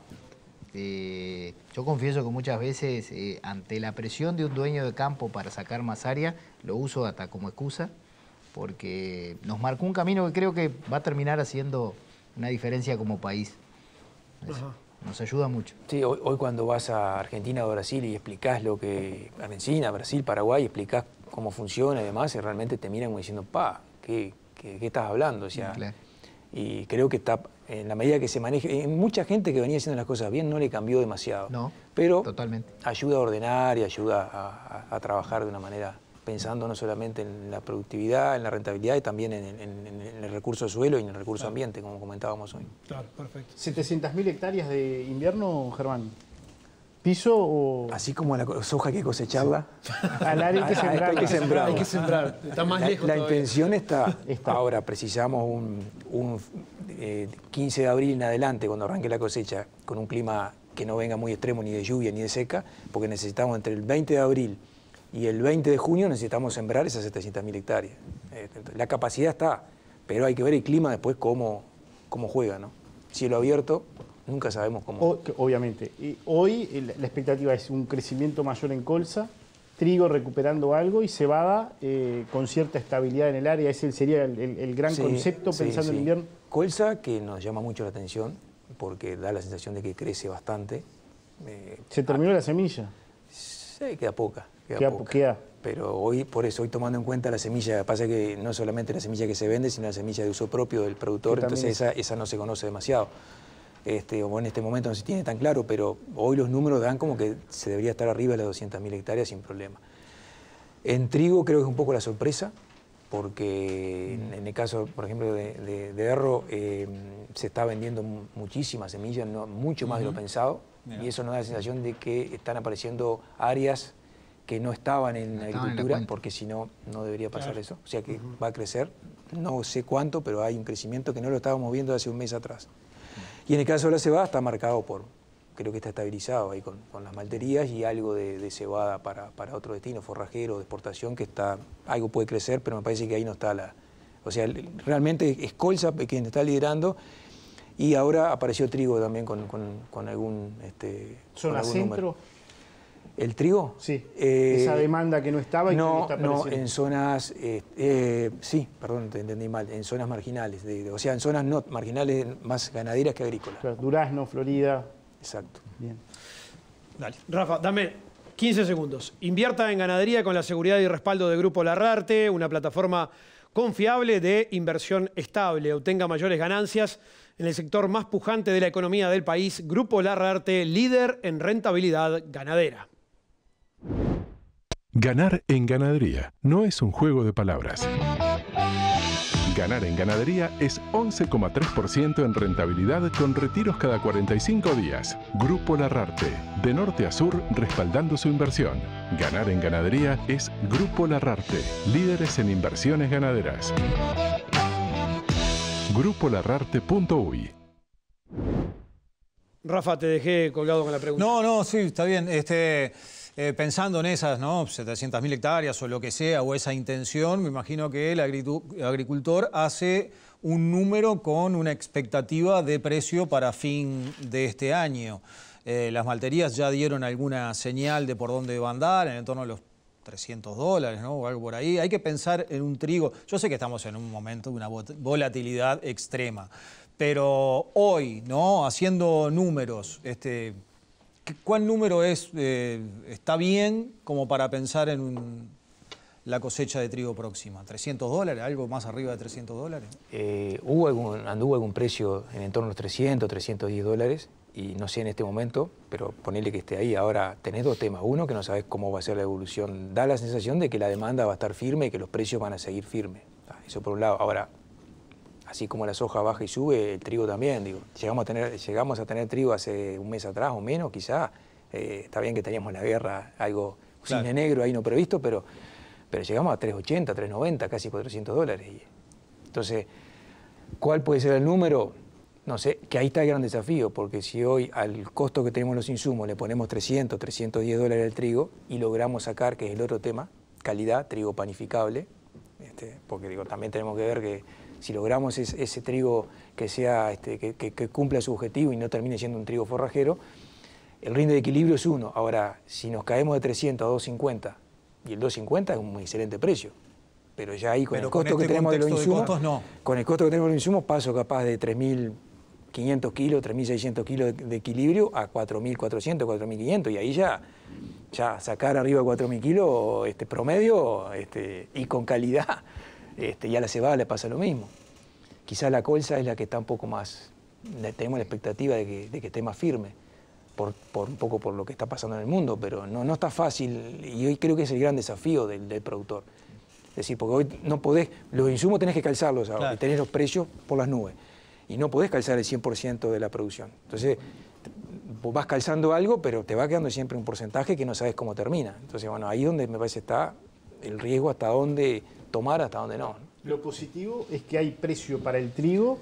Speaker 4: Yo confieso que muchas veces, ante la presión de un dueño de campo para sacar más área, lo uso hasta como excusa, porque nos marcó un camino que creo que va a terminar haciendo una diferencia como país. Nos ayuda mucho.
Speaker 5: Sí, hoy cuando vas a Argentina o Brasil y explicás lo que... Argentina, Brasil, Paraguay, explicás cómo funciona y demás, y realmente te miran como diciendo, ¿qué estás hablando? O sea,
Speaker 4: Claro.
Speaker 5: Y creo que está, en la medida que se maneje, mucha gente que venía haciendo las cosas bien no le cambió demasiado.
Speaker 4: No,
Speaker 5: pero
Speaker 4: totalmente.
Speaker 5: ayuda a ordenar y ayuda a trabajar de una manera pensando no solamente en la productividad, en la rentabilidad y también en el recurso de suelo y en el recurso ambiente, como comentábamos hoy.
Speaker 2: Claro, perfecto.
Speaker 6: 700.000 hectáreas de invierno, Germán. ¿Piso o...?
Speaker 5: Así como la soja hay que cosecharla,
Speaker 6: Al área hay que sembrar.
Speaker 5: hay que sembrarla.
Speaker 2: Hay que sembrar. Está más lejos
Speaker 5: La
Speaker 2: todavía.
Speaker 5: intención está. Ahora precisamos un 15 de abril en adelante, cuando arranque la cosecha, con un clima que no venga muy extremo ni de lluvia ni de seca, porque necesitamos entre el 20 de abril y el 20 de junio necesitamos sembrar esas 700.000 hectáreas. La capacidad está, pero hay que ver el clima después cómo juega, ¿no? Cielo abierto, nunca sabemos cómo.
Speaker 6: Obviamente. Y hoy la expectativa es un crecimiento mayor en colza trigo recuperando algo y cebada con cierta estabilidad en el área. Ese sería el gran concepto pensando en invierno.
Speaker 5: Colza, que nos llama mucho la atención porque da la sensación de que crece bastante.
Speaker 6: ¿Se terminó la semilla?
Speaker 5: Sí, queda poca.
Speaker 6: Queda.
Speaker 5: Pero hoy, por eso, hoy tomando en cuenta la semilla, pasa que no solamente la semilla que se vende, sino la semilla de uso propio del productor, entonces esa no se conoce demasiado. O en este momento no se tiene tan claro, pero hoy los números dan como que se debería estar arriba de las 200.000 hectáreas sin problema. En trigo creo que es un poco la sorpresa, porque en el caso, por ejemplo, de Erro, se está vendiendo muchísima semilla, mucho más de lo pensado, y eso nos da la sensación de que están apareciendo áreas que no estaban en la agricultura, porque si no, no debería pasar eso. O sea que va a crecer, no sé cuánto, pero hay un crecimiento que no lo estábamos viendo hace un mes atrás. Y en el caso de la cebada está marcado por, creo que está estabilizado ahí con las malterías y algo de cebada para otro destino, forrajero, de exportación, que está, algo puede crecer, pero me parece que ahí no está la... O sea, realmente es Colza quien está liderando, y ahora apareció trigo también con algún...
Speaker 6: ¿Zona centro?
Speaker 5: Número. ¿El trigo?
Speaker 6: Sí, esa demanda que no estaba y que
Speaker 5: no
Speaker 6: está apareciendo.
Speaker 5: No, en zonas, sí, perdón, te entendí mal, en zonas marginales, o sea, en zonas no marginales más ganaderas que agrícolas.
Speaker 6: Claro, Durazno, Florida.
Speaker 5: Exacto.
Speaker 6: Bien.
Speaker 2: Dale. Rafa, dame 15 segundos. Invierta en ganadería con la seguridad y respaldo de Grupo Larrarte, una plataforma confiable de inversión estable. Obtenga mayores ganancias en el sector más pujante de la economía del país. Grupo Larrarte, líder en rentabilidad ganadera.
Speaker 1: Ganar en ganadería no es un juego de palabras. Ganar en ganadería es 11,3% en rentabilidad con retiros cada 45 días. Grupo Larrarte, de norte a sur, respaldando su inversión. Ganar en ganadería es Grupo Larrarte, líderes en inversiones ganaderas. GrupoLarrarte.uy.
Speaker 2: Rafa, te dejé colgado con la pregunta.
Speaker 3: No, sí, está bien. Pensando en esas, ¿no? 700.000 hectáreas o lo que sea, o esa intención, me imagino que el agricultor hace un número con una expectativa de precio para fin de este año. Las malterías ya dieron alguna señal de por dónde va a andar, en torno a los $300, ¿no? O algo por ahí. Hay que pensar en un trigo. Yo sé que estamos en un momento de una volatilidad extrema, pero hoy, ¿no? Haciendo números, ¿cuál número está bien como para pensar en la cosecha de trigo próxima? ¿$300? ¿Algo más arriba de $300?
Speaker 5: Anduvo algún precio en el entorno de los 300, $310, y no sé en este momento, pero ponele que esté ahí. Ahora tenés dos temas. Uno, que no sabés cómo va a ser la evolución. Da la sensación de que la demanda va a estar firme y que los precios van a seguir firmes. Eso por un lado. Ahora, así como la soja baja y sube, el trigo también. Digo, llegamos a tener trigo hace un mes atrás o menos, quizá. Está bien que teníamos la guerra, algo cisne negro ahí no previsto, pero llegamos a $380, $390, casi $400. Entonces, ¿cuál puede ser el número? No sé, que ahí está el gran desafío, porque si hoy al costo que tenemos los insumos le ponemos $300, $310 al trigo y logramos sacar, que es el otro tema, calidad, trigo panificable, porque digo, también tenemos que ver que si logramos ese trigo que sea que cumpla su objetivo y no termine siendo un trigo forrajero, el rinde de equilibrio es 1. Ahora, si nos caemos de 300 a 250, y el 250 es un excelente precio, pero ya ahí con el costo que tenemos de los insumos, con el costo que tenemos de los insumos, paso capaz de 3.500 kilos, 3.600 kilos de equilibrio a 4.400, 4.500, y ahí ya sacar arriba de 4.000 kilos promedio y con calidad. Y a la cebada le pasa lo mismo. Quizá la colza es la que está un poco más, tenemos la expectativa de que esté más firme, un poco por lo que está pasando en el mundo, pero no está fácil, y hoy creo que es el gran desafío del productor. Es decir, porque hoy no podés, los insumos tenés que calzarlos ahora, y tenés los precios por las nubes, y no podés calzar el 100% de la producción. Entonces, vos vas calzando algo, pero te va quedando siempre un porcentaje que no sabes cómo termina. Entonces, bueno, ahí donde me parece está el riesgo, hasta dónde tomar, hasta dónde no.
Speaker 6: Lo positivo es que hay precio para el trigo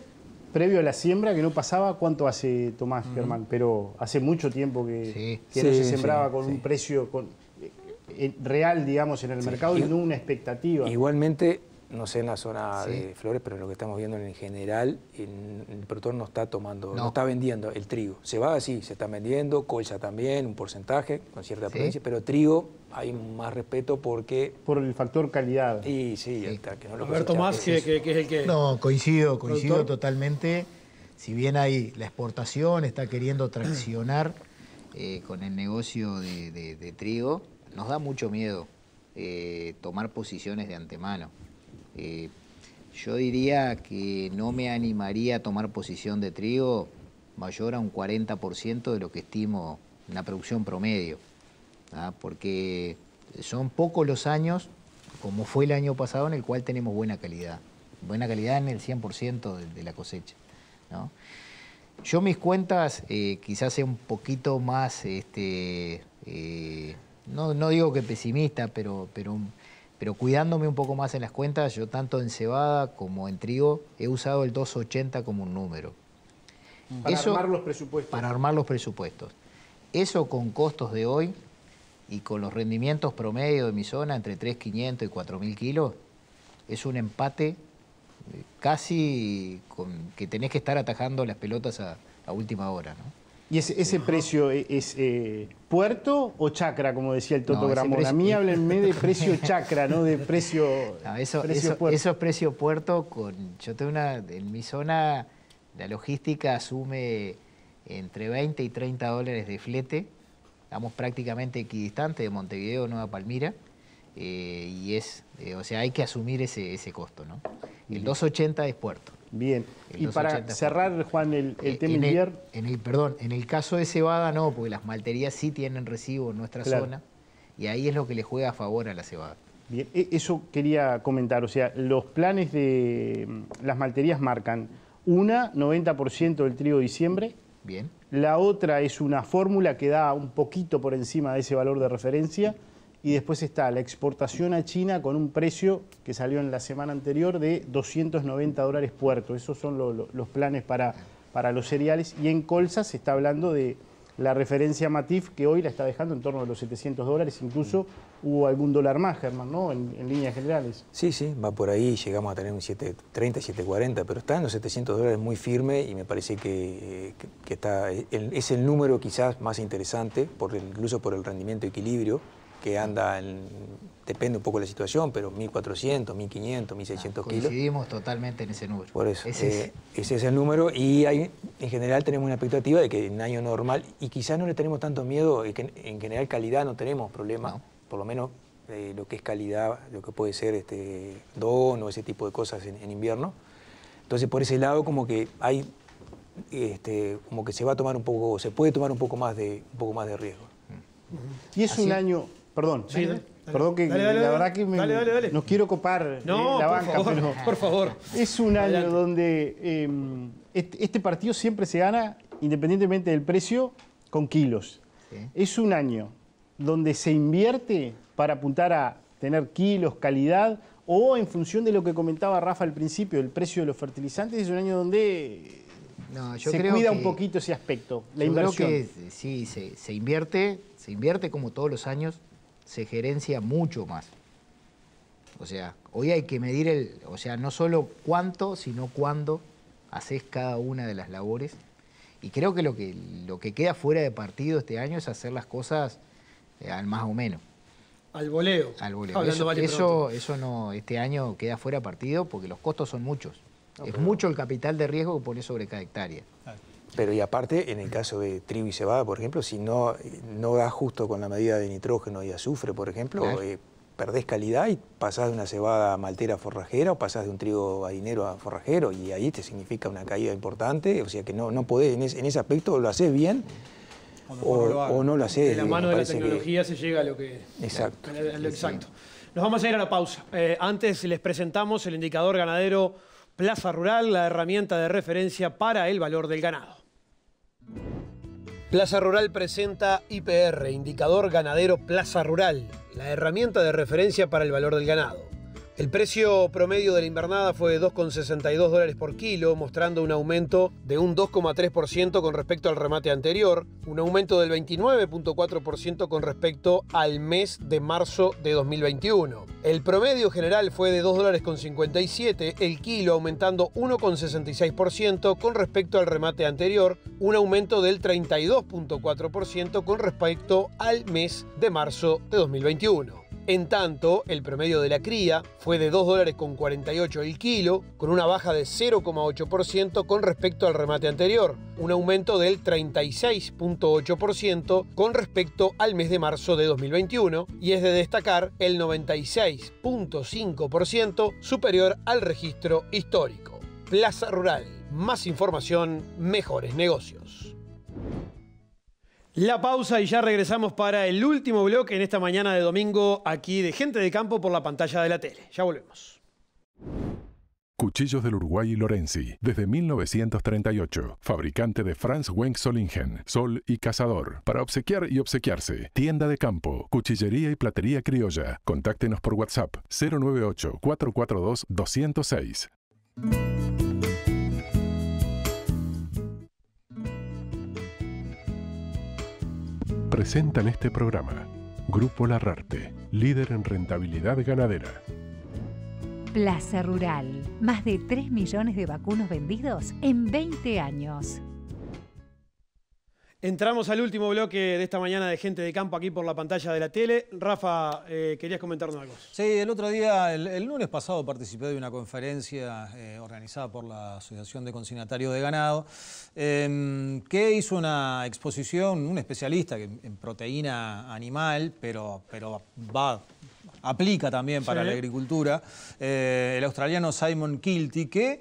Speaker 6: previo a la siembra que no pasaba. ¿Cuánto hace, Tomás, Germán? Pero hace mucho tiempo que no se sembraba con un precio real, digamos, en el mercado y no una expectativa.
Speaker 5: Igualmente, No sé en la zona de Flores, pero lo que estamos viendo en general, el productor no está tomando, no está vendiendo el trigo. Cebada sí, se está vendiendo, colza también, un porcentaje, con cierta prudencia, pero trigo hay más respeto porque...
Speaker 6: Por el factor calidad.
Speaker 5: Sí, está, que no lo
Speaker 2: Alberto Más, que es el que...
Speaker 4: No, coincido totalmente. Si bien hay la exportación, está queriendo traccionar con el negocio de trigo, nos da mucho miedo tomar posiciones de antemano. Yo diría que no me animaría a tomar posición de trigo mayor a un 40% de lo que estimo en la producción promedio, porque son pocos los años, como fue el año pasado, en el cual tenemos buena calidad en el 100% de la cosecha, ¿no? Yo mis cuentas quizás sea un poquito más, no digo que pesimista, pero cuidándome un poco más en las cuentas, yo tanto en cebada como en trigo he usado el 2.80 como un número.
Speaker 6: Para armar los presupuestos.
Speaker 4: Para armar los presupuestos. Eso con costos de hoy y con los rendimientos promedio de mi zona, entre 3.500 y 4.000 kilos, es un empate casi que tenés que estar atajando las pelotas a última hora, ¿no?
Speaker 6: ¿Y ese precio es puerto o chacra, como decía el Toto Gramón?
Speaker 4: Precio...
Speaker 6: A mí háblenme de precio chacra, no de precio,
Speaker 4: precio puerto. Eso es precio puerto. Yo tengo en mi zona, la logística asume entre 20 y 30 dólares de flete. Estamos prácticamente equidistante de Montevideo, Nueva Palmira. Y o sea, hay que asumir ese costo, ¿no? El 2.80 es puerto.
Speaker 6: Bien. Y para cerrar, Juan, el tema invierno...
Speaker 4: En el caso de cebada no, porque las malterías sí tienen recibo en nuestra zona, y ahí es lo que le juega a favor a la cebada.
Speaker 6: Bien, eso quería comentar, o sea, los planes de las malterías marcan 90% del trigo de diciembre.
Speaker 4: Bien.
Speaker 6: La otra es una fórmula que da un poquito por encima de ese valor de referencia. Y después está la exportación a China con un precio que salió en la semana anterior de 290 dólares puerto. Esos son los planes para los cereales. Y en colza se está hablando de la referencia Matif, que hoy la está dejando en torno a los 700 dólares. Incluso hubo algún dólar más, Germán, ¿no? En líneas generales.
Speaker 5: Sí, va por ahí. Llegamos a tener un 730, 740, pero está en los 700 dólares muy firme y me parece que es el número quizás más interesante, incluso por el rendimiento equilibrio, que anda, depende un poco de la situación, pero 1.400, 1.500, 1.600 kilos.
Speaker 4: Coincidimos totalmente en ese número.
Speaker 5: Por eso, ese es el número, y en general tenemos una expectativa de que en año normal, y quizás no le tenemos tanto miedo, que en general calidad no tenemos problema, por lo menos lo que es calidad, lo que puede ser DON o ese tipo de cosas en invierno. Entonces por ese lado como que hay, como que se puede tomar un poco más de riesgo.
Speaker 6: Y es un año... Perdón, perdón que la verdad que
Speaker 2: dale.
Speaker 6: no quiero copar la banca, pero
Speaker 2: por favor.
Speaker 6: Es un año donde este partido siempre se gana, independientemente del precio, con kilos. Sí. Es un año donde se invierte para apuntar a tener kilos, calidad, o en función de lo que comentaba Rafa al principio, el precio de los fertilizantes. Es un año donde se cuida un poquito ese aspecto, la inversión.
Speaker 4: Creo que sí, se invierte como todos los años, se gerencia mucho más. O sea, hoy hay que medir no solo cuánto, sino cuándo haces cada una de las labores. Y creo que lo que queda fuera de partido este año es hacer las cosas al más o menos.
Speaker 2: Al voleo.
Speaker 4: Eso no, este año queda fuera de partido porque los costos son muchos. Es mucho el capital de riesgo que pones sobre cada hectárea.
Speaker 5: Pero y aparte, en el caso de trigo y cebada, por ejemplo, si no das justo con la medida de nitrógeno y azufre, por ejemplo, perdés calidad y pasás de una cebada maltera a forrajera o pasás de un trigo harinero a forrajero, y ahí te significa una caída importante. O sea que no podés, en ese aspecto lo haces bien o no lo haces.
Speaker 2: De la mano de la tecnología se llega a lo que...
Speaker 5: Exacto.
Speaker 2: Exacto. Nos vamos a ir a la pausa. Antes les presentamos el indicador ganadero Plaza Rural, la herramienta de referencia para el valor del ganado. Plaza Rural presenta IPR, Indicador Ganadero Plaza Rural, la herramienta de referencia para el valor del ganado. El precio promedio de la invernada fue de $2,62 por kilo, mostrando un aumento de un 2,3% con respecto al remate anterior, un aumento del 29,4% con respecto al mes de marzo de 2021. El promedio general fue de $2,57 el kilo, aumentando 1,66% con respecto al remate anterior, un aumento del 32,4% con respecto al mes de marzo de 2021. En tanto, el promedio de la cría fue de $2,48 el kilo, con una baja de 0,8% con respecto al remate anterior, un aumento del 36,8% con respecto al mes de marzo de 2021, y es de destacar el 96,5% superior al registro histórico. Plaza Rural, más información, mejores negocios. La pausa y ya regresamos para el último bloque en esta mañana de domingo aquí de Gente de Campo por la pantalla de la tele. Ya volvemos.
Speaker 1: Cuchillos del Uruguay y Lorenzi, desde 1938. Fabricante de Franz Wenck Solingen, Sol y Cazador. Para obsequiar y obsequiarse. Tienda de campo, cuchillería y platería criolla. Contáctenos por WhatsApp 098-442-206. Presentan este programa Grupo Larrarte, líder en rentabilidad ganadera.
Speaker 11: Plaza Rural, más de 3 millones de vacunos vendidos en 20 años.
Speaker 2: Entramos al último bloque de esta mañana de Gente de Campo aquí por la pantalla de la tele. Rafa, querías comentarnos algo.
Speaker 3: Sí, el otro día, el lunes pasado, participé de una conferencia organizada por la Asociación de Consignatarios de Ganado, que hizo una exposición, un especialista en proteína animal, pero aplica también para la agricultura, el australiano Simon Kilty, que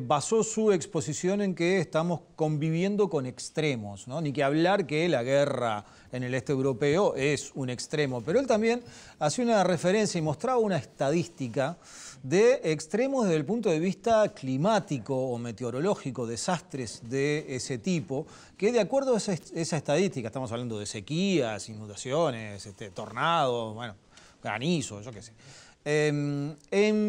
Speaker 3: basó su exposición en que estamos conviviendo con extremos, ¿no? Ni que hablar que la guerra en el este europeo es un extremo, pero él también hacía una referencia y mostraba una estadística de extremos desde el punto de vista climático o meteorológico, desastres de ese tipo, que de acuerdo a esa estadística, estamos hablando de sequías, inundaciones, tornados, bueno, granizo, yo qué sé. En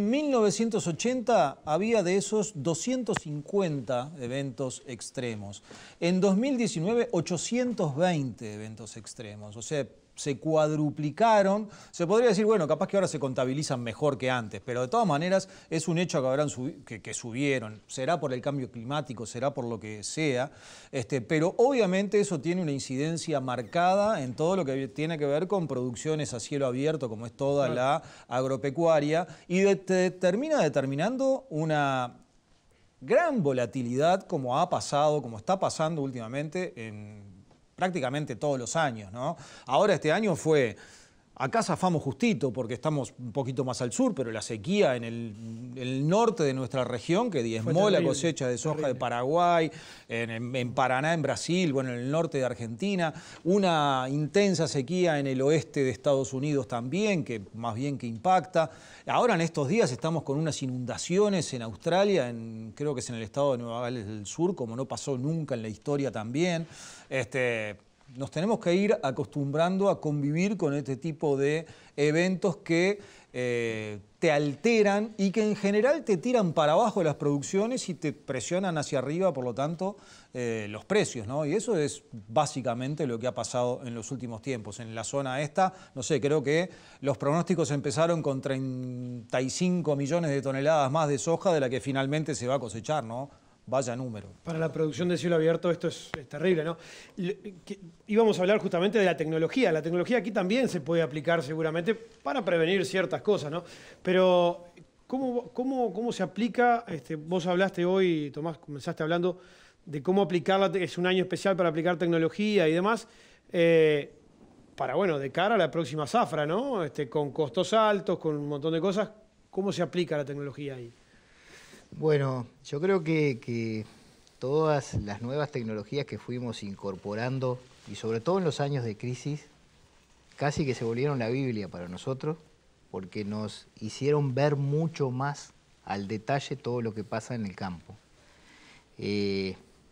Speaker 3: 1980 había de esos 250 eventos extremos. En 2019, 820 eventos extremos. O sea, se cuadruplicaron. Se podría decir, bueno, capaz que ahora se contabilizan mejor que antes, pero de todas maneras es un hecho que subieron. Será por el cambio climático, será por lo que sea, pero obviamente eso tiene una incidencia marcada en todo lo que tiene que ver con producciones a cielo abierto, como es toda la agropecuaria, y termina determinando una gran volatilidad, como ha pasado, como está pasando últimamente en prácticamente todos los años, ¿no? Ahora este año fue, acá zafamos justito porque estamos un poquito más al sur, pero la sequía en el norte de nuestra región, que diezmó la cosecha de soja de Paraguay, en Paraná, en Brasil, bueno, en el norte de Argentina, una intensa sequía en el oeste de Estados Unidos también, que más bien que impacta. Ahora en estos días estamos con unas inundaciones en Australia, creo que es en el estado de Nueva Gales del Sur, como no pasó nunca en la historia también. Nos tenemos que ir acostumbrando a convivir con este tipo de eventos que te alteran y que en general te tiran para abajo las producciones y te presionan hacia arriba, por lo tanto, los precios, ¿no? Y eso es básicamente lo que ha pasado en los últimos tiempos. En la zona esta, no sé, creo que los pronósticos empezaron con 35 millones de toneladas más de soja de la que finalmente se va a cosechar, ¿no? Vaya número.
Speaker 2: Para la producción de cielo abierto esto es terrible, ¿no? Íbamos a hablar justamente de la tecnología. La tecnología aquí también se puede aplicar seguramente para prevenir ciertas cosas, ¿no? Pero, ¿cómo se aplica? Vos hablaste hoy, Tomás, comenzaste hablando de cómo aplicarla. Es un año especial para aplicar tecnología y demás. Para, bueno, de cara a la próxima zafra, ¿no? Con costos altos, con un montón de cosas. ¿Cómo se aplica la tecnología ahí?
Speaker 4: Bueno, yo creo que todas las nuevas tecnologías que fuimos incorporando, y sobre todo en los años de crisis, casi que se volvieron la Biblia para nosotros, porque nos hicieron ver mucho más al detalle todo lo que pasa en el campo.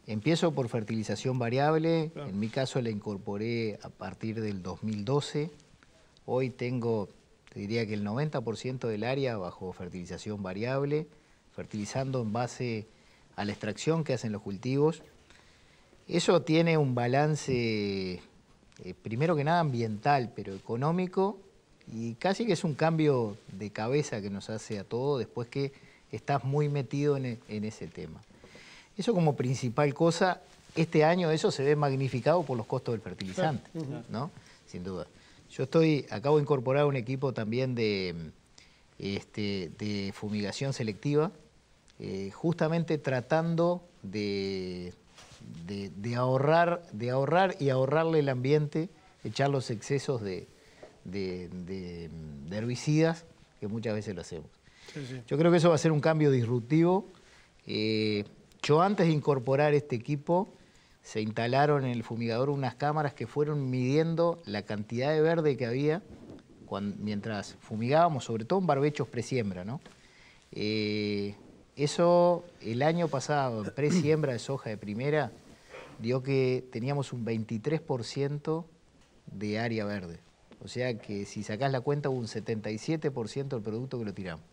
Speaker 4: Empiezo por fertilización variable, claro. En mi caso la incorporé a partir del 2012, hoy tengo, te te diría que el 90% del área bajo fertilización variable, fertilizando en base a la extracción que hacen los cultivos. Eso tiene un balance, primero que nada ambiental, pero económico, y casi que es un cambio de cabeza que nos hace a todos después que estás muy metido en ese tema. Eso como principal cosa. Este año eso se ve magnificado por los costos del fertilizante, ¿no? Sin duda. Yo acabo de incorporar un equipo también de fumigación selectiva, justamente tratando de ahorrar y ahorrarle el ambiente, echar los excesos de herbicidas que muchas veces lo hacemos. Sí, sí. Yo creo que eso va a ser un cambio disruptivo. Yo antes de incorporar este equipo, se instalaron en el fumigador unas cámaras que fueron midiendo la cantidad de verde que había mientras fumigábamos, sobre todo en barbechos presiembra, ¿no? Eso el año pasado, en presiembra de soja de primera, dio que teníamos un 23% de área verde. O sea que si sacás la cuenta, hubo un 77% del producto que lo tiramos.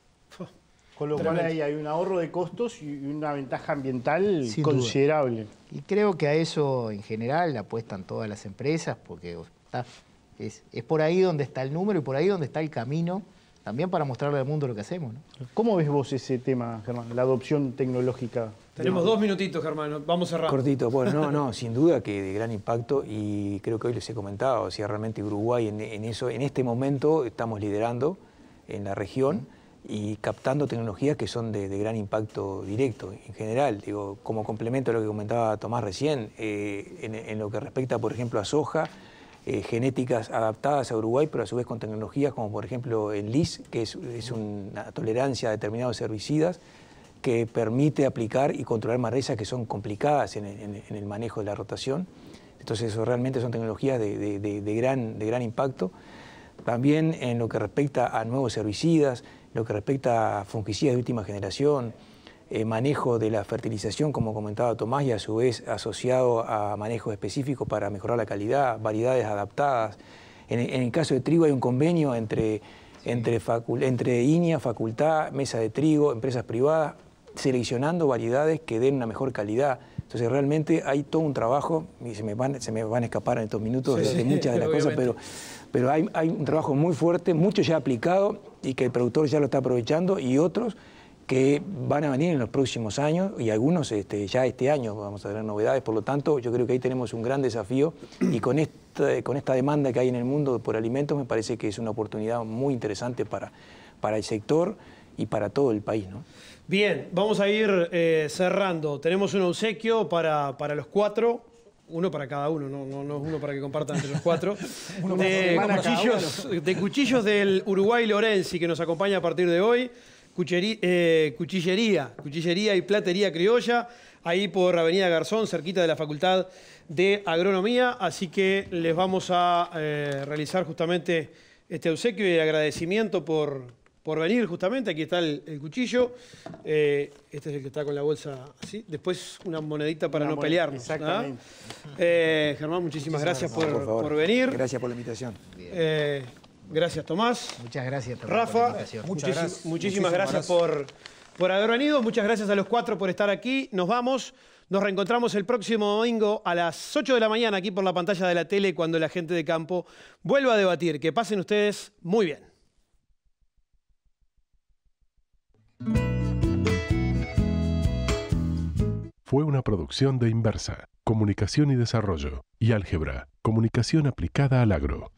Speaker 6: Con lo cual ahí hay un ahorro de costos y una ventaja ambiental considerable.
Speaker 4: Y creo que a eso en general apuestan todas las empresas, porque es por ahí donde está el número y por ahí donde está el camino, también para mostrarle al mundo lo que hacemos, ¿no?
Speaker 6: ¿Cómo ves vos ese tema, Germán, la adopción tecnológica?
Speaker 2: Tenemos 2 minutitos, Germán, vamos cerrando.
Speaker 5: Cortito, bueno, no, sin duda que de gran impacto, y creo que hoy les he comentado, o sea, realmente Uruguay en este momento estamos liderando en la región y captando tecnologías que son de gran impacto directo en general. Digo, como complemento a lo que comentaba Tomás recién, en lo que respecta, por ejemplo, a soja, genéticas adaptadas a Uruguay, pero a su vez con tecnologías como, por ejemplo, el LIS, que es una tolerancia a determinados herbicidas que permite aplicar y controlar malezas que son complicadas en el manejo de la rotación. Entonces, eso realmente son tecnologías de gran impacto. También en lo que respecta a nuevos herbicidas, lo que respecta a fungicidas de última generación, manejo de la fertilización, como comentaba Tomás, y a su vez asociado a manejos específicos para mejorar la calidad, variedades adaptadas. En el caso de trigo hay un convenio entre INEA, Facultad, Mesa de Trigo, empresas privadas, seleccionando variedades que den una mejor calidad. Entonces realmente hay todo un trabajo, y se me van a escapar en estos minutos de muchas de las cosas, pero hay un trabajo muy fuerte, mucho ya aplicado y que el productor ya lo está aprovechando, y otros que van a venir en los próximos años, y algunos ya este año vamos a tener novedades. Por lo tanto, yo creo que ahí tenemos un gran desafío, y con esta demanda que hay en el mundo por alimentos, me parece que es una oportunidad muy interesante para el sector y para todo el país, ¿no?
Speaker 2: Bien, vamos a ir cerrando. Tenemos un obsequio para los 4. Uno para cada uno, no es uno para que compartan entre los 4. De cuchillos del Uruguay Lorenzi, que nos acompaña a partir de hoy. Cuchillería y platería criolla, ahí por Avenida Garzón, cerquita de la Facultad de Agronomía. Así que les vamos a realizar justamente este obsequio y el agradecimiento por venir justamente. Aquí está el cuchillo. Este es el que está con la bolsa así. Después una monedita para no pelearnos.
Speaker 6: Exactamente.
Speaker 2: Germán, muchísimas gracias por venir.
Speaker 5: Gracias por la invitación.
Speaker 2: Gracias, Tomás.
Speaker 4: Muchas gracias, Tomás,
Speaker 2: Rafa,
Speaker 4: por la invitación.
Speaker 2: Muchísimas gracias por haber venido. Muchas gracias a los 4 por estar aquí. Nos vamos. Nos reencontramos el próximo domingo a las 8 de la mañana aquí por la pantalla de la tele, cuando la gente de campo vuelva a debatir. Que pasen ustedes muy bien.
Speaker 1: Fue una producción de Inversa, Comunicación y Desarrollo, y Álgebra, Comunicación aplicada al agro.